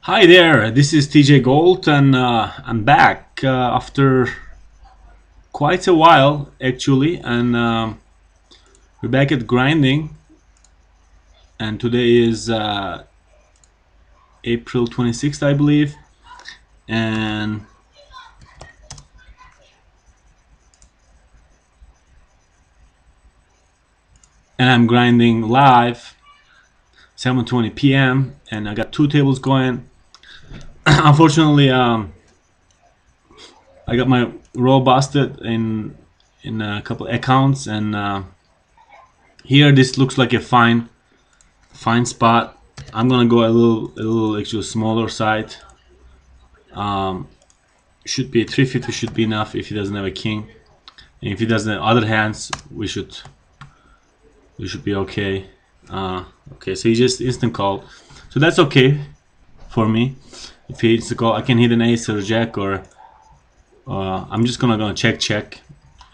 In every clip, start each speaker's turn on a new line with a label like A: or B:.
A: Hi there, this is TJ Gold, and I'm back after quite a while actually, and we're back at grinding. And today is April 26th, I believe, and I'm grinding live, 7:20 p.m. and I got two tables going. Unfortunately, I got my roll busted in a couple accounts, and here this looks like a fine spot. I'm gonna go a little actually smaller side. Should be 350 should be enough if he doesn't have a king, and if he doesn't have other hands, we should be okay. Okay, so he just instant called, so that's okay for me. If he hits the call, I can hit an ace or a jack, or I'm just gonna check.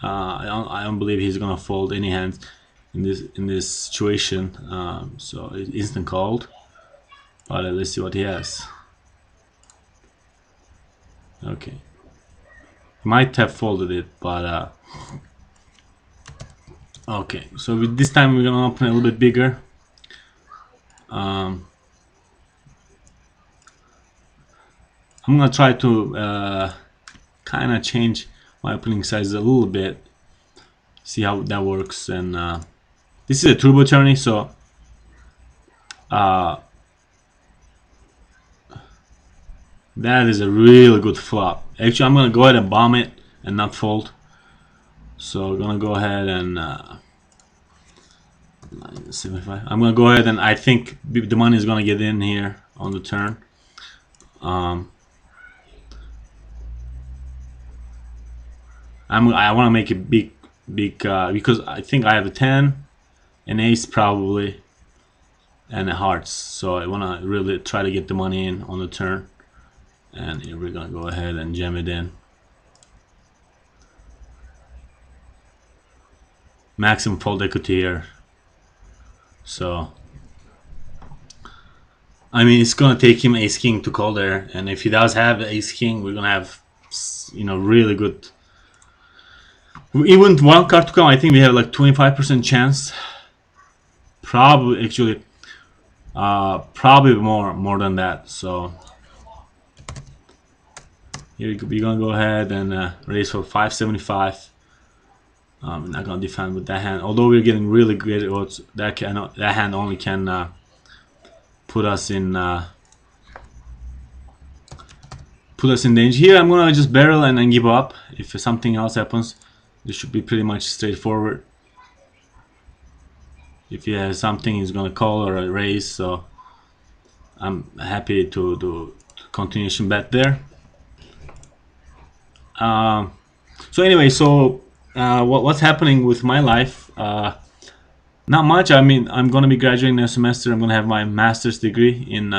A: I don't believe he's gonna fold any hands in this situation. So it's instant called, but let's see what he has. Okay, he might have folded it, but okay. So with this time we're gonna open a little bit bigger. I'm gonna try to kind of change my opening size a little bit, see how that works. And this is a turbo tourney, so that is a really good flop. Actually, I'm gonna go ahead and bomb it and not fold. So we're gonna go ahead and 75. I'm gonna go ahead, and I think the money is gonna get in here on the turn. I want to make it big because I think I have a 10, an ace probably, and a hearts. So I want to really try to get the money in on the turn. And here we're gonna go ahead and jam it in. Maximum fold equity here. So I mean, it's gonna take him ace king to call there, and if he does have ace king, we're gonna have really good. Even one card to come, I think we have like 25% chance. Probably actually, probably more than that. So here we're gonna go ahead and raise for 575. I'm not gonna defend with that hand, although we're getting really great odds. That hand only can put us in danger. Here I'm gonna just barrel and then give up. If something else happens, this should be pretty much straightforward. If he has something, he's gonna call or raise. So I'm happy to do continuation bet there. So anyway, what's happening with my life? Not much. I mean, I'm gonna be graduating next semester. I'm gonna have my master's degree in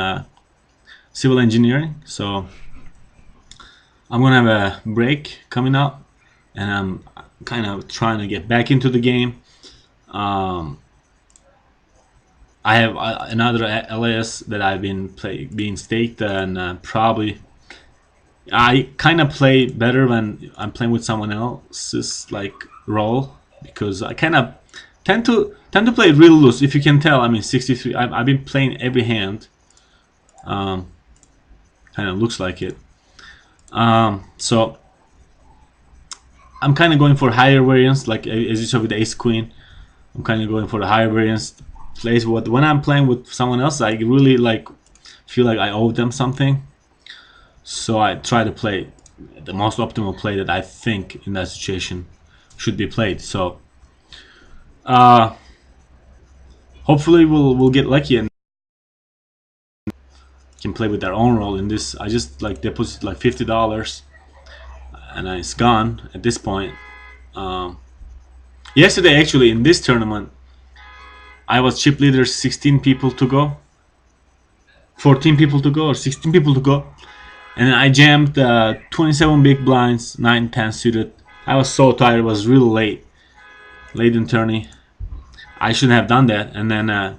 A: civil engineering. So I'm gonna have a break coming up, and I'm kind of trying to get back into the game. I have another LAS that I've been being staked, and probably I kind of play better when I'm playing with someone else's like role, because I kind of tend to play real loose. If you can tell, I mean 63. I've been playing every hand. Kind of looks like it. So I'm kind of going for higher variance, like as you saw with the ace queen. I'm kind of going for the higher variance plays. When I'm playing with someone else, I really like feel like I owe them something. So I try to play the most optimal play that I think in that situation should be played. So hopefully we'll get lucky and can play with their own role in this. I just like deposit like $50 and it's gone at this point. Yesterday actually in this tournament I was chip leader, 16 people to go, 14 people to go, or 16 people to go, and then I jammed 27 big blinds, 9, 10 suited. I was so tired. It was really late in tourney. I shouldn't have done that. And then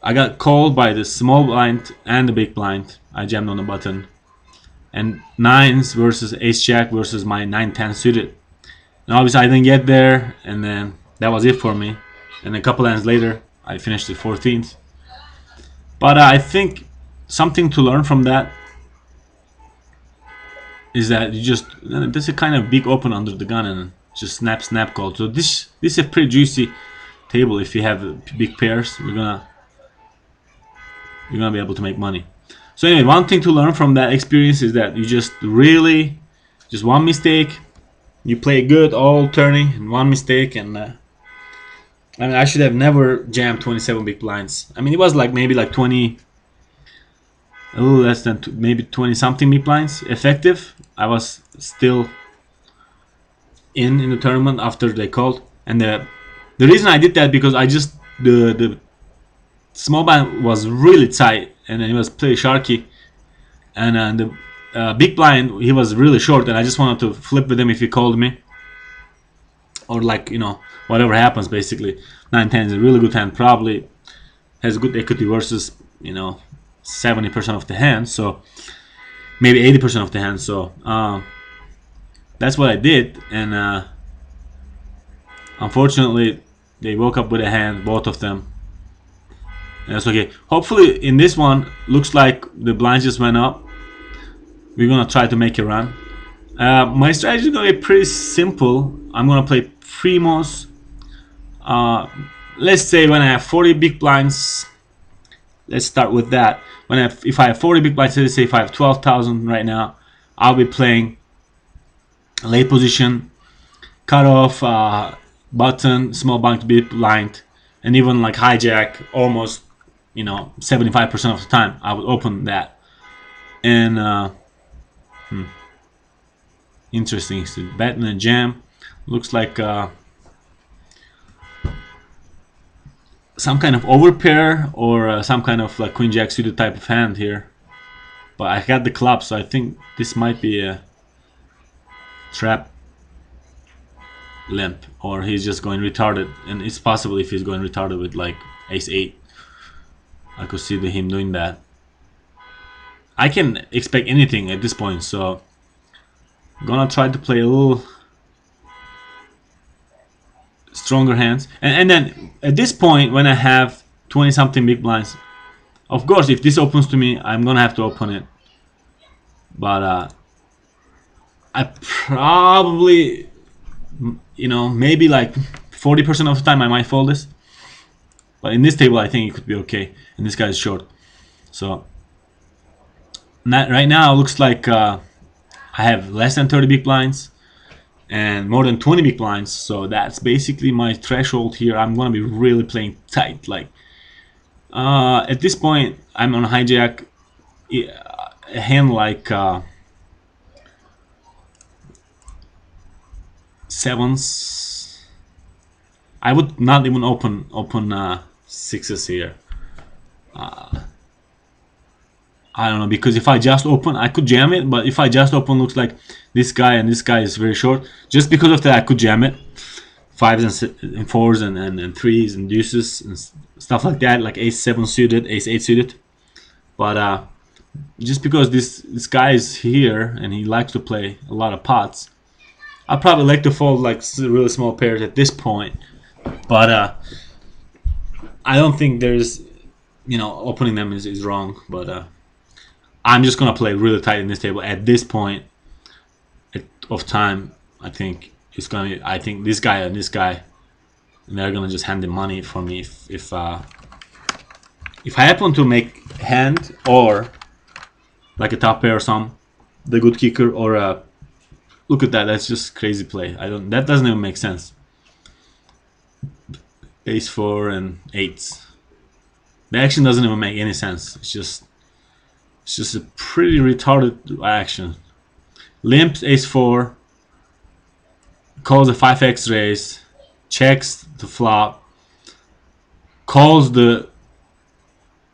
A: I got called by the small blind and the big blind. I jammed on the button. And nines versus ace jack versus my 9-10 suited. And obviously I didn't get there, and then that was it for me. And a couple hands later, I finished the 14th. But I think something to learn from that is that you just, there's a kind of big open under the gun and just snap call. So this is a pretty juicy table. If you have big pairs, you're gonna be able to make money. So anyway, one thing to learn from that experience is that you just really, just one mistake, you play good all turning, and one mistake, and I mean, I should have never jammed 27 big blinds. I mean, it was like maybe like 20, a little less than maybe 20 something big blinds effective. I was still in the tournament after they called, and the reason I did that because I just the small blind was really tight, and then it was pretty sharky, and the big blind, he was really short, and I just wanted to flip with him if he called me, or like, you know, whatever happens. Basically 9-10 is a really good hand, probably has good equity versus, you know, 70% of the hand, so maybe 80% of the hand. So that's what I did, and unfortunately they woke up with a hand, both of them. That's okay. Hopefully in this one, looks like the blinds just went up. We're gonna try to make a run. My strategy is gonna be pretty simple. I'm gonna play primos. Let's say when I have 40 big blinds, let's start with that. If I have 40 big blinds, let's say if I have 12,000 right now, I'll be playing late position, cut off, button, small blind, big blind, and even like hijack almost, you know, 75% of the time I would open that. And interesting. So bet and a jam looks like some kind of overpair, or some kind of like queen jack suited type of hand here. But I got the club, so I think this might be a trap limp, or he's just going retarded. And it's possible if he's going retarded with like ace 8, I could see him doing that. I can expect anything at this point, so I'm gonna try to play a little stronger hands. And then at this point, when I have 20 something big blinds, of course if this opens to me, I'm gonna have to open it. But I probably, you know, maybe like 40% of the time I might fold this. But in this table I think it could be okay, and this guy is short. So right now it looks like I have less than 30 big blinds and more than 20 big blinds, so that's basically my threshold here. I'm gonna be really playing tight. Like at this point I'm on hijack. A hand like sevens, I would not even open sixes here. I don't know, because if I just open, I could jam it, but if I just open, looks like this guy and this guy is very short. Just because of that, I could jam it. Fives and fours and threes and deuces and stuff like that, like ace 7 suited, ace 8 suited. But just because this guy is here and he likes to play a lot of pots, I probably like to fold like really small pairs at this point. But I don't think there's, you know, opening them is wrong. But I'm just gonna play really tight in this table at this point of time. I think it's gonna be, I think this guy and this guy, and they're gonna just hand the money for me if I happen to make hand or like a top pair or some, the good kicker, or look at that, that's just crazy play. That doesn't even make sense. Ace 4 and 8s. The action doesn't even make any sense. It's just a pretty retarded action. Limps ace 4, calls a 5x raise, checks the flop, calls the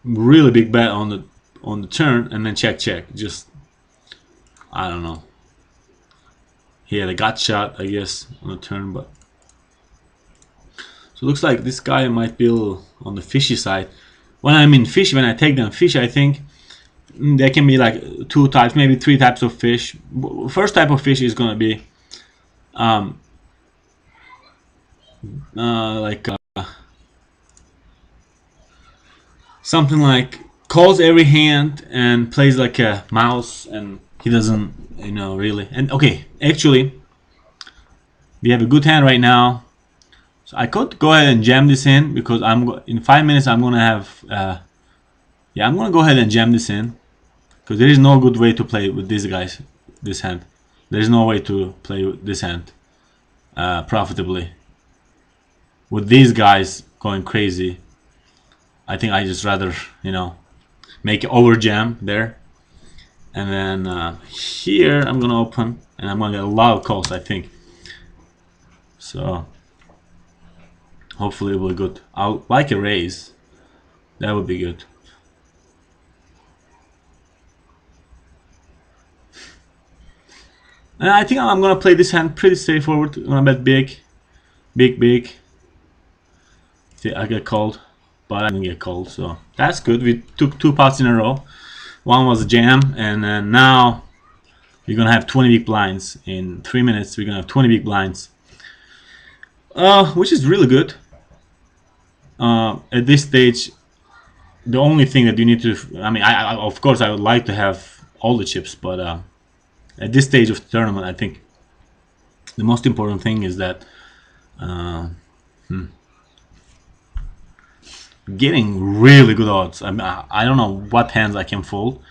A: really big bet on the turn, and then check. Just, I don't know. He had a gut shot, I guess, on the turn, but so it looks like this guy might be a little on the fishy side. when I'm in fish, when I take them fish, I think there can be like two types, maybe three types of fish. First type of fish is gonna be um, like something like calls every hand and plays like a mouse, and he doesn't, really. And okay, actually, we have a good hand right now, so I could go ahead and jam this in because in 5 minutes I'm gonna have. Yeah, I'm gonna go ahead and jam this in because there is no good way to play with these guys, this hand. There is no way to play with this hand profitably. With these guys going crazy, I think I just rather, make over jam there. And then here I'm gonna open and I'm gonna get a lot of calls, I think. So hopefully it will be good. I'll like a raise. That would be good. And I think I'm gonna play this hand pretty straightforward. I'm gonna bet big, big, big. See, I get called, but I didn't get called, so that's good. We took two pots in a row. One was a jam, and then now we're gonna have 20 big blinds in 3 minutes. We're gonna have 20 big blinds, which is really good. At this stage, the only thing that you need to, I mean, of course I would like to have all the chips, but at this stage of the tournament, I think the most important thing is that uh, getting really good odds. I mean, I don't know what hands I can fold,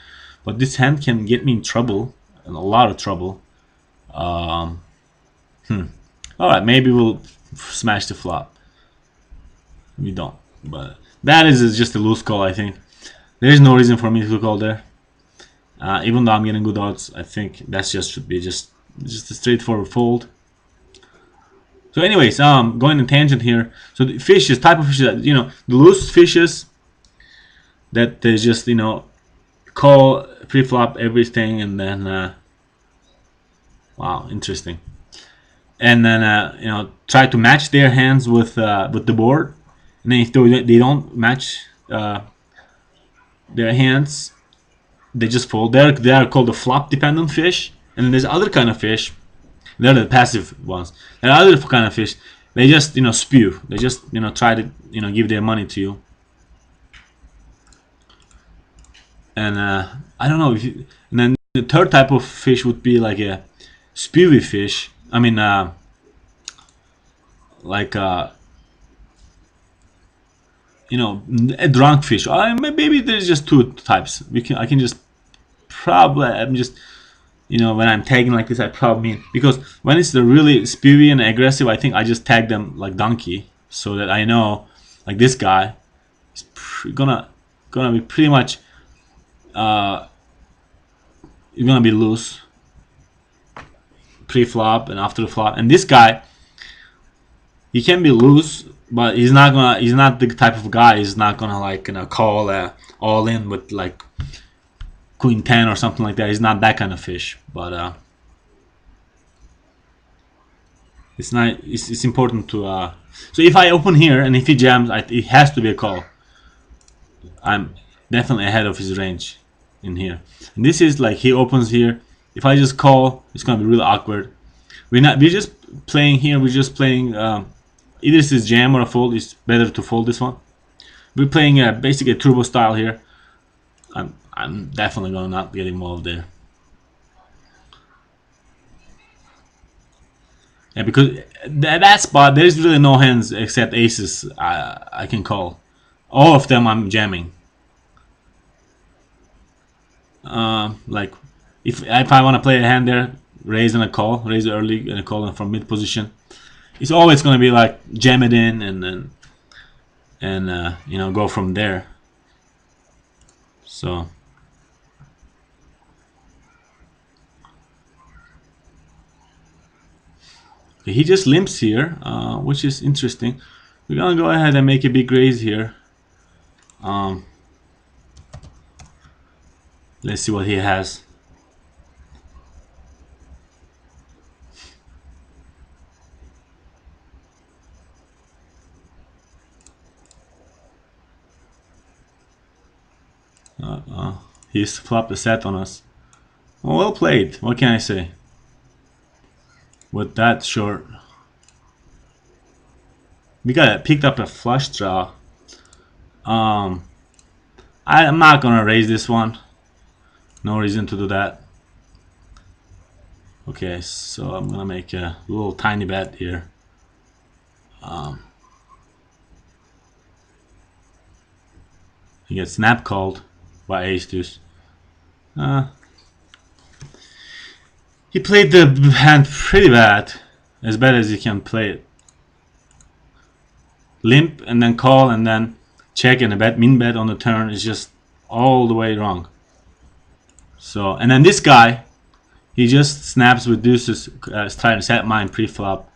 A: but this hand can get me in trouble, and a lot of trouble. Um, All right, maybe we'll smash the flop. We don't, but that is just a loose call. I think there is no reason for me to call there. Even though I'm getting good odds, I think that's just should be just a straightforward fold. So, anyways, going on tangent here. So the fishes, type of fishes, that the loose fishes that they just call pre-flop everything, and then wow, interesting. And then try to match their hands with the board, and then if they don't match their hands, they just fold. They are called the flop dependent fish, and then there's other kind of fish. They're the passive ones. There are other kind of fish. They just spew. They just try to give their money to you. And I don't know if and then the third type of fish would be like a spewy fish. I mean, like a drunk fish. Maybe there's just two types. I can just probably I'm just when I'm tagging like this, I probably mean because when it's the really spewy and aggressive, I think I just tag them like donkey so that I know like this guy is gonna be pretty much uh, he's gonna be loose pre-flop and after the flop, and this guy he can be loose, but he's not the type of guy. He's not gonna like call all in with like queen 10 or something like that. He's not that kind of fish, but it's not. It's important to. So if I open here and if he jams, it has to be a call. I'm definitely ahead of his range in here. And this is like he opens here. If I just call, it's gonna be really awkward. We're just playing here. We're just playing. Either this is jam or a fold. It's better to fold this one. We're playing basically a turbo style here. I'm definitely gonna not get involved there. Yeah, because that spot there is really no hands except aces I can call. All of them I'm jamming. Like if I want to play a hand there, raise and a call, raise early and a call and from mid position. It's always gonna be like jam it in and go from there. So okay, he just limps here, which is interesting. We're gonna go ahead and make a big raise here. Um, let's see what he has. He's flopped a set on us. Well played. What can I say? With that short, we got picked up a flush draw. I'm not gonna raise this one. No reason to do that. Okay, so I'm gonna make a little tiny bet here. He gets snap called by ace deuce. He played the hand pretty bad, as bad as you can play it. Limp and then call and then check and a bet, min bet on the turn is just all the way wrong. So, and then this guy, he just snaps with deuces, trying to set mine pre-flop,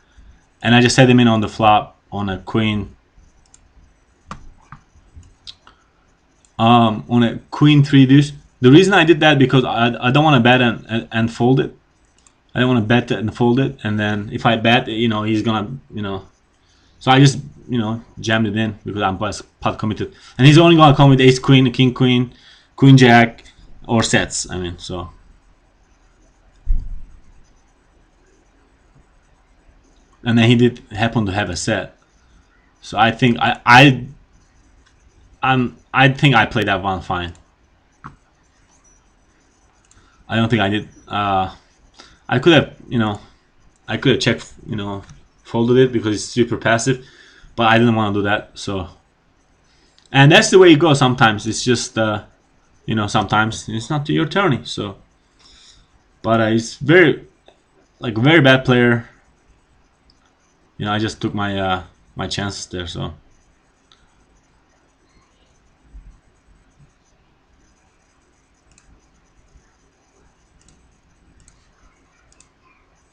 A: and I just set him in on the flop on a queen. On a queen 3 deuce. The reason I did that because I don't want to bet and fold it. I don't want to bet and fold it, and then if I bet, he's gonna, So I just, jammed it in because I'm pot committed, and he's only gonna come with ace queen, king queen, queen jack, or sets. I mean, so. And then he did happen to have a set, so I think I think I played that one fine. I don't think I did. I could have, I could have checked, folded it because it's super passive, but I didn't want to do that. So, and that's the way it goes. Sometimes it's just, sometimes it's not to your turn. So, but it's very bad player. I just took my my chances there. So.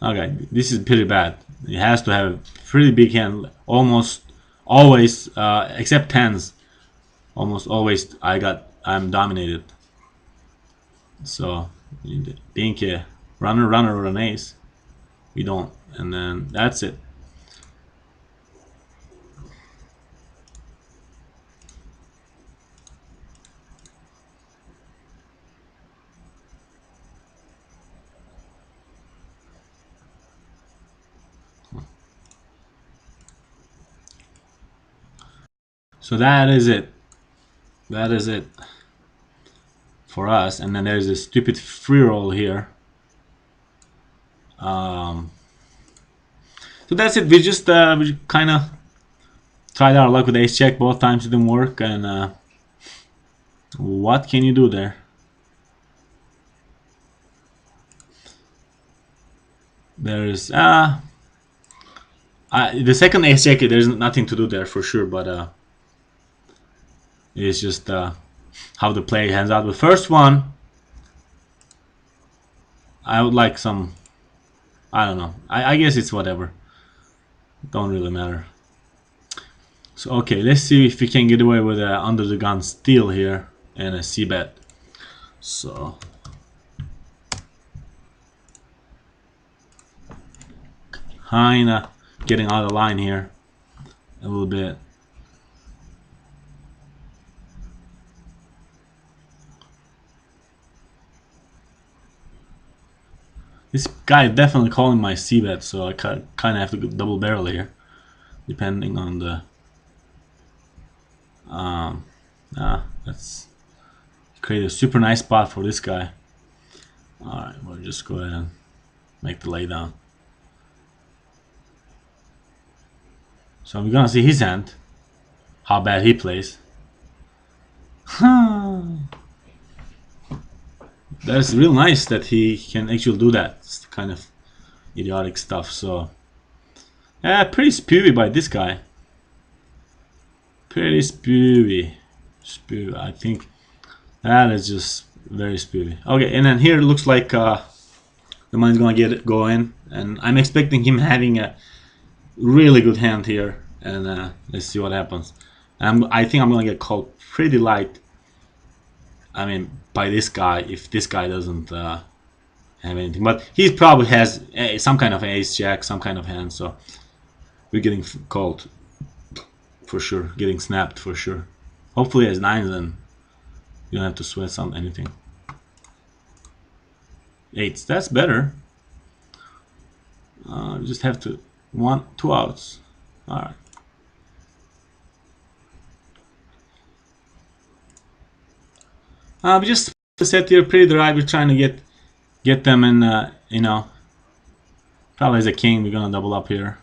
A: Okay, this is pretty bad. It has to have a pretty big hand. Almost always, except tens, almost always I'm dominated. So, being a runner or an ace, we don't, and then that's it. So that is it. That is it for us. And then there's a stupid free roll here. So that's it. We just we kind of tried our luck with ace check both times. It didn't work. And what can you do there? There's the second ace check. There's nothing to do there for sure, but it's just how the play hands out. The first one, I would like some. I don't know. I guess it's whatever. Don't really matter. So okay, let's see if we can get away with a under the gun steal here and a c bet. So. Kinda getting out of line here a little bit. This guy is definitely calling my c-bet, so I kind of have to go double barrel here, depending on the. Let's create a super nice spot for this guy. All right, we'll just go ahead and make the laydown. So we're gonna see his hand, how bad he plays. That's real nice that he can actually do that. It's kind of idiotic stuff. So, yeah, pretty spewy by this guy. Pretty spewy. I think that is just very spewy. Okay, and then here it looks like the money's gonna go in, and I'm expecting him having a really good hand here, and let's see what happens. I think I'm gonna get called pretty light. I mean, by this guy, if this guy doesn't have anything, but he probably has some kind of ace jack, some kind of hand, so we're getting called for sure, getting snapped for sure. Hopefully, as nines, then you don't have to sweat anything. eights. That's better. We just have to two outs. All right. We just set here pretty dry. We're trying to get them in. You know, probably as a king. We're gonna double up here.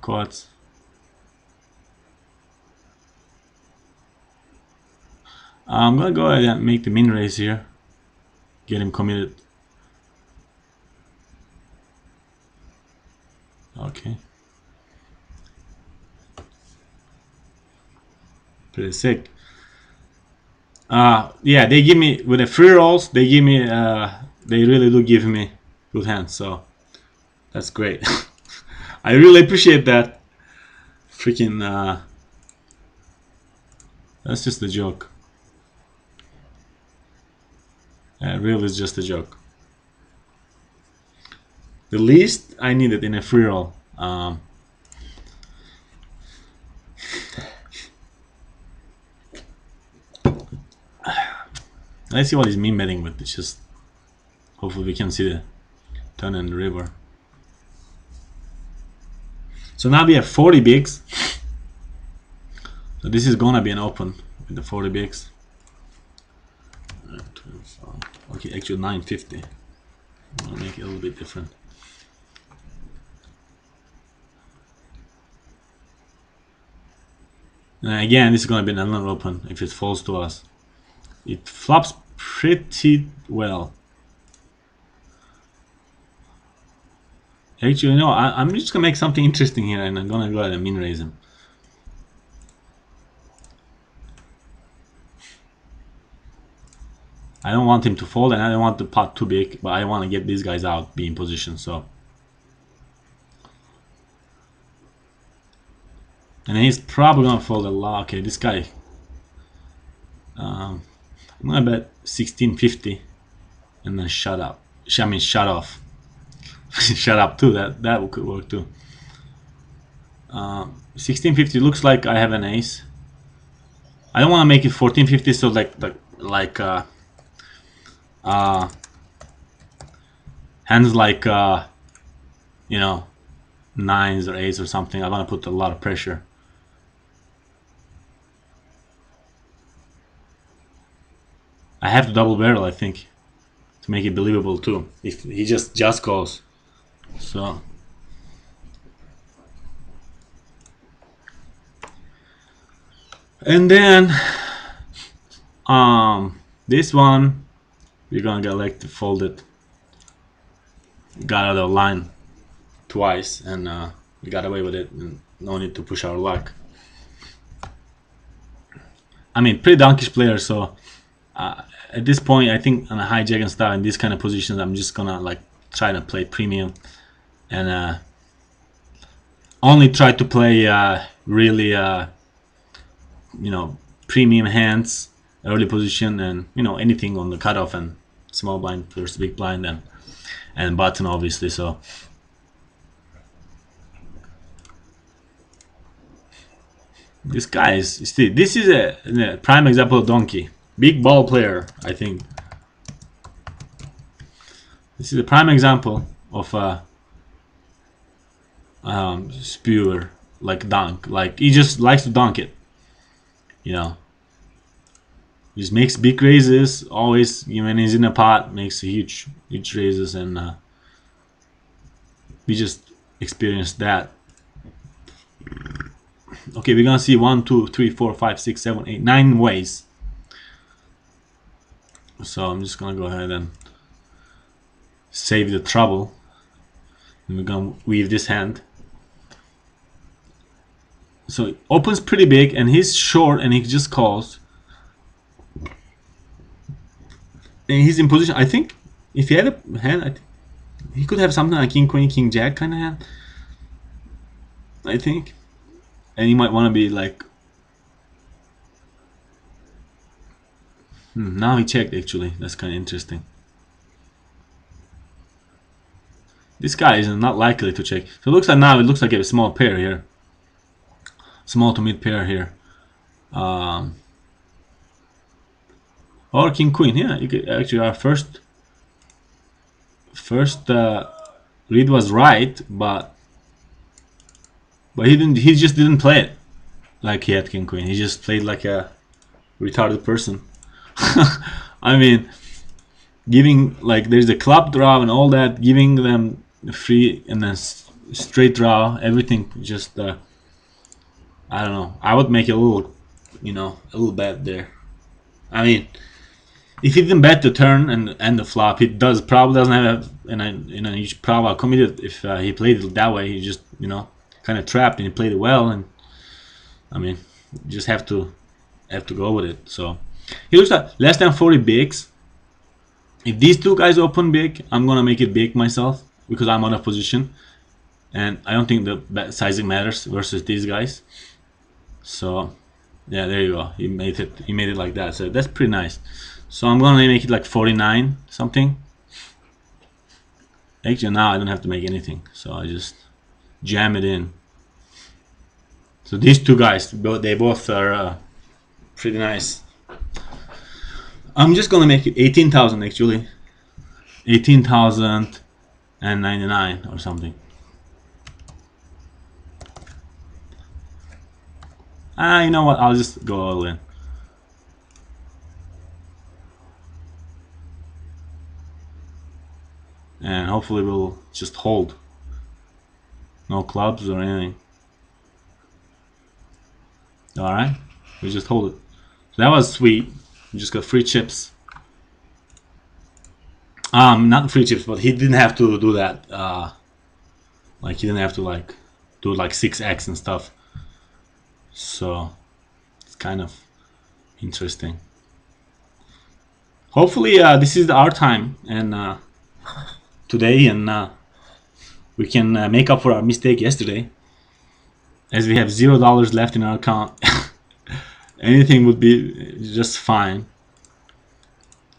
A: Quads. I'm gonna go ahead and make the min raise here. Get him committed. Okay. Pretty sick. Yeah, they give me with the free rolls. They give me. They really do give me good hands. So that's great. I really appreciate that. Freaking. That's just a joke. Really, is just a joke. The least I needed in a free roll. Let's see what he's mean betting with. It's just hopefully we can see the turn in the river. So now we have 40 bigs. So this is gonna be an open with the 40 bigs. Okay, actually 950. I'm gonna make it a little bit different. And again, this is gonna be another open if it falls to us. It flops pretty well. Actually, no, I'm just gonna make something interesting here, and I'm gonna go ahead and min raise him. I don't want him to fold, and I don't want the pot too big, but I want to get these guys out, be in position. So, and he's probably gonna fold a lot. Okay, this guy. I'm gonna bet 1650, and then shut up. I mean, shut off. Shut up too. That could work too. 1650 looks like I have an ace. I don't want to make it 1450, so hands like you know, nines or eights or something. I want to put a lot of pressure. I have to double barrel, I think, to make it believable too. If he just calls, so. And then this one we're gonna get like to fold it. Got out of line twice, and we got away with it, and no need to push our luck. I mean, pretty donkish player, so at this point I think on a hijack and stuff in these kind of positions I'm just gonna like try to play premium and only try to play really you know, premium hands, early position, and you know, anything on the cutoff and small blind versus big blind and button obviously. So this guy is, see, this is a prime example of donkey, big ball player. I think this is a prime example of a spewer, like dunk, like he just likes to dunk it, you know. He just makes big raises always when he's in a pot, makes huge raises, and we just experienced that. Okay, we're gonna see 1, 2, 3, 4, 5, 6, 7, 8, 9 ways. So I'm just gonna go ahead and save the trouble, and we're gonna weave this hand. So it opens pretty big, and he's short, and he just calls. And he's in position. I think if he had a hand, I think he could have something like king queen, king jack kind of hand, I think. And you might want to be like, now he checked actually. That's kind of interesting. This guy is not likely to check. So it looks like now it looks like a small pair here, small to mid pair here, or king queen. Yeah, you could actually our first First read was right, but he didn't. He just didn't play it like he had king queen. He just played like a retarded person. I mean, giving like there's a club draw and all that, giving them free and then straight draw, everything. Just I don't know. I would make a little, a little bet there. I mean, if he didn't bet the turn and the flop, he probably doesn't have he's probably committed if he played it that way. He just kind of trapped and he played it well, and I mean, you just have to go with it. So he looks like less than 40 bigs. If these two guys open big, I'm gonna make it big myself because I'm out of position, and I don't think the sizing matters versus these guys. So yeah, there you go. He made it. He made it like that. So that's pretty nice. So I'm gonna make it like 49 something. Actually, now I don't have to make anything, so I just jam it in. So these two guys, they both are pretty nice. I'm just gonna make it 18,000 actually, 18,099 or something. You know what? I'll just go all in. And hopefully we'll just hold. No clubs or anything. Alright, we just hold it. So that was sweet. We just got free chips. Not free chips, but he didn't have to do that. Like he didn't have to like do like 6x and stuff. So it's kind of interesting. Hopefully this is our time and today, and we can make up for our mistake yesterday, as we have $0 left in our account. Anything would be just fine.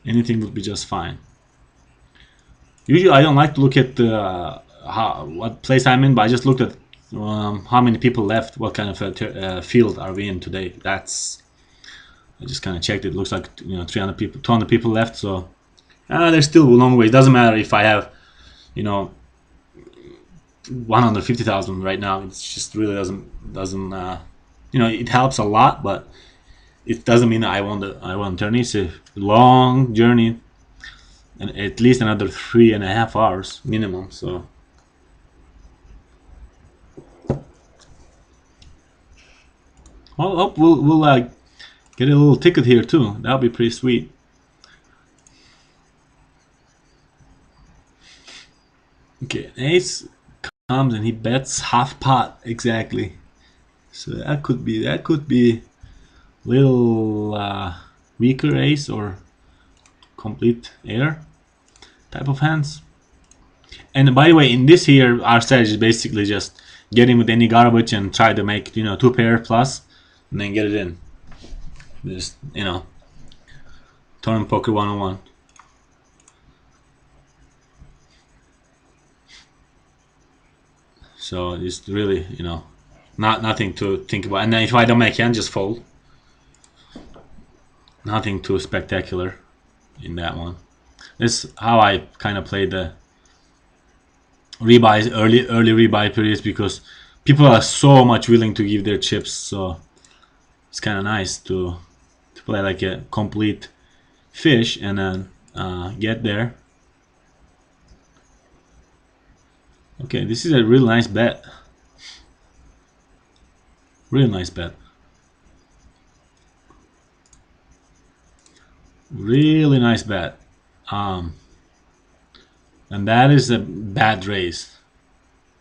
A: Anything would be just fine. Usually I don't like to look at what place I'm in, but I just looked at how many people left, what kind of field are we in today. I just kind of checked it. Looks like 300 people, 200 people left. So there's still a long way. It doesn't matter if I have 150,000 right now. It just really doesn't it helps a lot, but it doesn't mean that I won the tourney. It's a long journey, and at least another 3.5 hours minimum. So well, we'll get a little ticket here too. That'll be pretty sweet. Okay, ace comes and he bets half pot exactly. So that could be little weaker ace or complete air type of hands. And by the way, in this here, our strategy is basically just get in with any garbage and try to make 2 pair plus, and then get it in. Just tournament poker 101. So it's really nothing to think about. And then if I don't make hand, just fold. Nothing too spectacular in that one. This is how I kind of played the rebuys, early rebuy periods, because people are so much willing to give their chips. So it's kind of nice to play like a complete fish and then get there. Okay, this is a real nice bet. Real nice bet. Really nice bet. And that is a bad raise.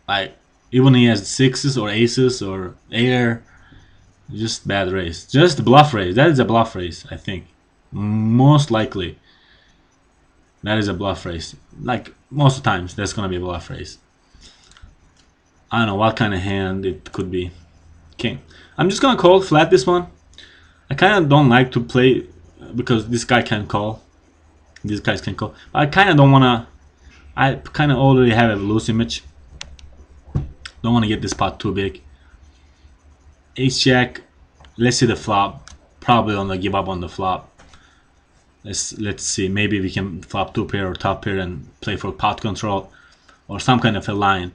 A: Like even he has sixes or aces or air, just bad raise. Just bluff raise. That is a bluff raise, I think. Most likely, that is a bluff raise. Like most of the times, that's gonna be a bluff raise. I don't know what kind of hand it could be. King. I'm just gonna call flat this one. I kind of don't like to play because this guy can call. These guys can call. I kind of don't wanna. I kind of already have a loose image. Don't want to get this pot too big. Ace jack. Let's see the flop. Probably gonna give up on the flop. let's see. Maybe we can flop 2 pair or top pair and play for pot control or some kind of a line.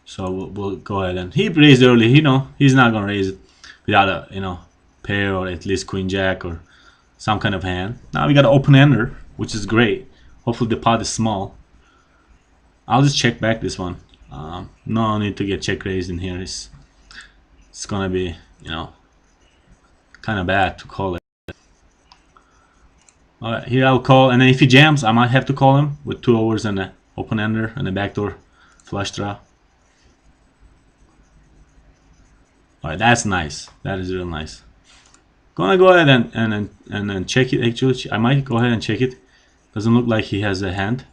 A: So we'll go ahead, and he raised early. He's not gonna raise it without a pair or at least queen jack or some kind of hand. Now we got an open ender, which is great. Hopefully the pot is small. I'll just check back this one. No need to get check raised in here. It's gonna be kind of bad to call it. Alright, here I'll call, and then if he jams, I might have to call him with 2 overs and an open ender and a backdoor flush draw. Alright, that's nice. That is real nice. Gonna go ahead and then check it. Actually, I might go ahead and check it. Doesn't look like he has a hand.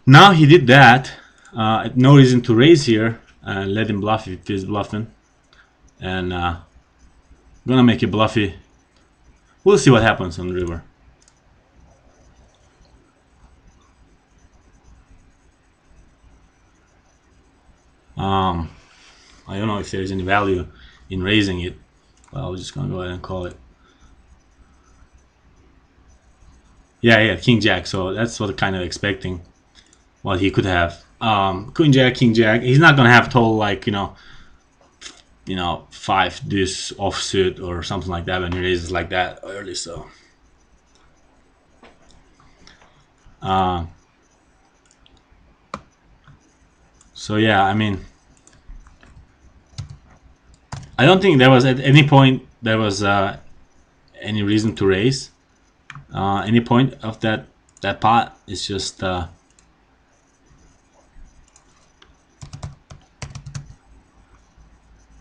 A: Now he did that. No reason to raise here and let him bluff if he's bluffing. And gonna make it bluffy. We'll see what happens on the river. I don't know if there's any value in raising it. Well, I'm just gonna go ahead and call it. Yeah, King Jack. So that's what I'm kind of expecting. What he could have. Queen Jack, King Jack. He's not gonna have total like 5 deuce offsuit or something like that when he raises like that early. So yeah, I mean, I don't think there was at any point there was any reason to raise. Any point of that pot is just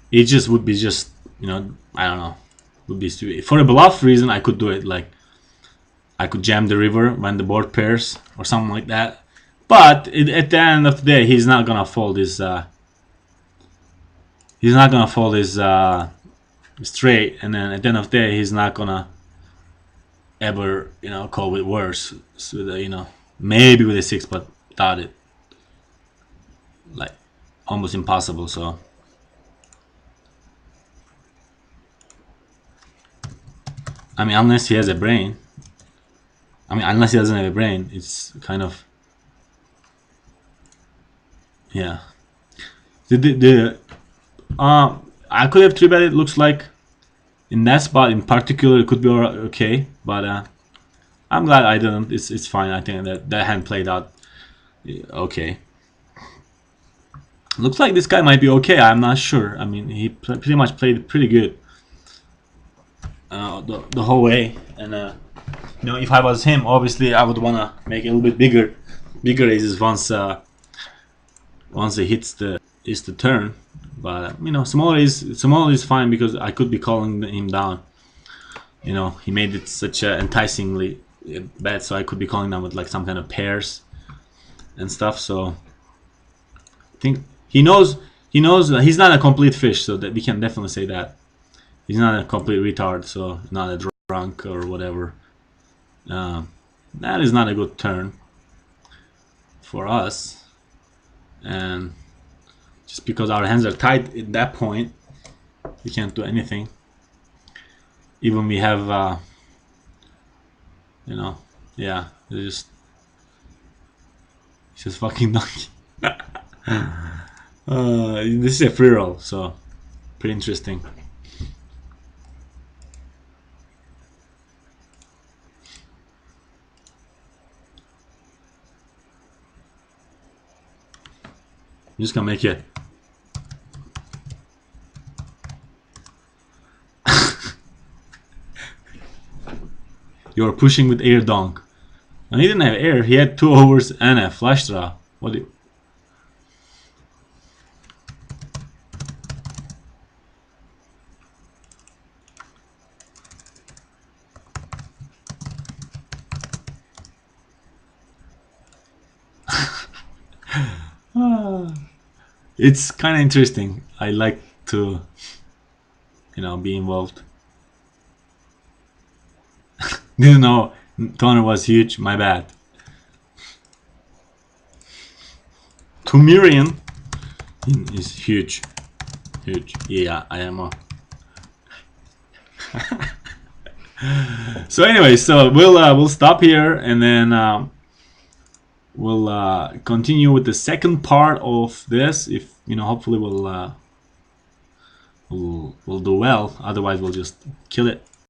A: it just would be just I don't know, would be stupid. For a bluff reason I could do it, like I could jam the river when the board pairs or something like that, but at the end of the day he's not gonna fold his straight, and then at the end of the day he's not gonna ever call with worse with a, maybe with a 6, but doubt it, like almost impossible. So I mean, unless he has a brain. I mean, unless he doesn't have a brain, it's kind of, yeah. I could have 3-bet it. Looks like in that spot in particular it could be okay, but I'm glad I didn't. It's fine. I think that hand played out okay. Looks like this guy might be okay. I'm not sure. I mean, he pretty much played pretty good the whole way, and if I was him, obviously I would wanna make it a little bit bigger raises once it hits the turn. But smaller is fine because I could be calling him down. He made it such a enticingly bet, so I could be calling down with like some kind of pairs and stuff. So I think he knows he's not a complete fish, so that we can definitely say that. He's not a complete retard, so not a drunk or whatever. That is not a good turn for us, and just because our hands are tight at that point, we can't do anything. Even we have, yeah, it's just fucking donkey. This is a free roll, so pretty interesting. I'm just gonna make it. You're pushing with air donk. And he didn't have air, he had 2 overs and a flush draw. What do you... It's kind of interesting. I like to, be involved. Didn't know toner was huge. My bad. 2 million is huge. Huge. Yeah, I am. So anyway, so we'll stop here, and then we'll continue with the second part of this. If hopefully we'll do well. Otherwise, we'll just kill it.